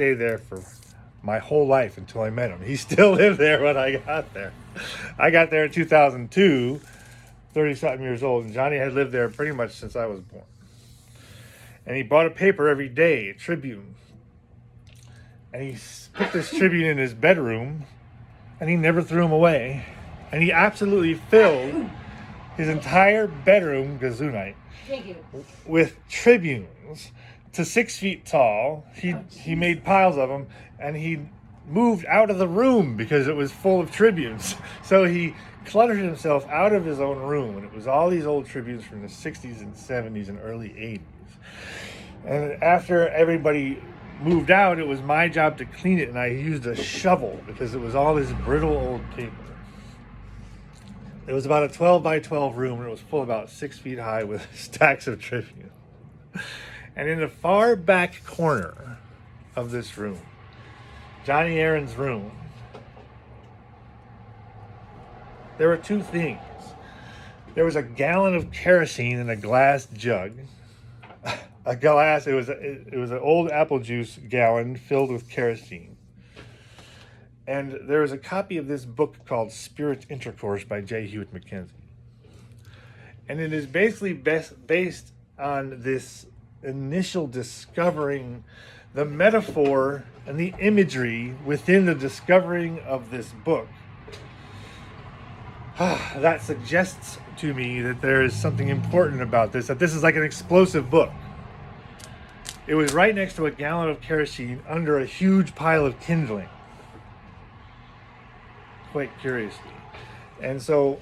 stayed there for my whole life until I met him. He still lived there when I got there. I got there in 2002, 30-something years old, and Johnny had lived there pretty much since I was born. And he bought a paper every day, a Tribune. And he put this Tribune in his bedroom, and he never threw them away. And he absolutely filled his entire bedroom, Gazoonite, with Tribunes to 6 feet tall. He made piles of them, and he moved out of the room because it was full of Tribunes. So he cluttered himself out of his own room, and it was all these old Tribunes from the 60s and 70s and early 80s. And after everybody moved out, it was my job to clean it, and I used a shovel because it was all this brittle old paper. It was about a 12 by 12 room, and it was full about 6 feet high with stacks of Tribune. And in the far back corner of this room, Johnny Aaron's room, there were two things. There was a gallon of kerosene in a glass jug. It was an old apple juice gallon filled with kerosene. And there was a copy of this book called Spirit Intercourse by J. Hewitt Mackenzie. And it is basically based on this initial discovering the metaphor and the imagery within the discovering of this book. That suggests to me that there is something important about this, that this is like an explosive book. It was right next to a gallon of kerosene under a huge pile of kindling. Quite curiously. And so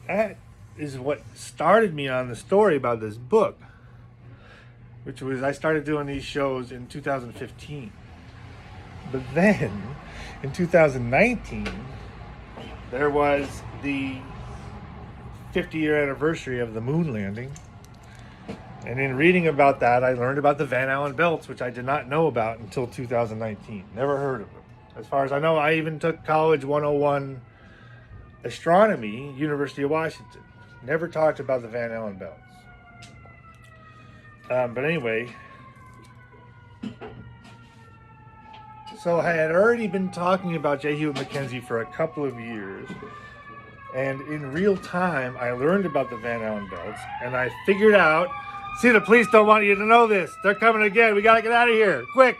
that is what started me on the story about this book, which was I started doing these shows in 2015. But then in 2019, there was the 50-year anniversary of the moon landing. And in reading about that, I learned about the Van Allen belts, which I did not know about until 2019. Never heard of them. As far as I know, I even took College 101 Astronomy, University of Washington. Never talked about the Van Allen belts. But anyway, so I had already been talking about J. Hewitt Mackenzie for a couple of years. And in real time, I learned about the Van Allen belts, and I figured out, see, the police don't want you to know this. They're coming again. We got to get out of here. Quick.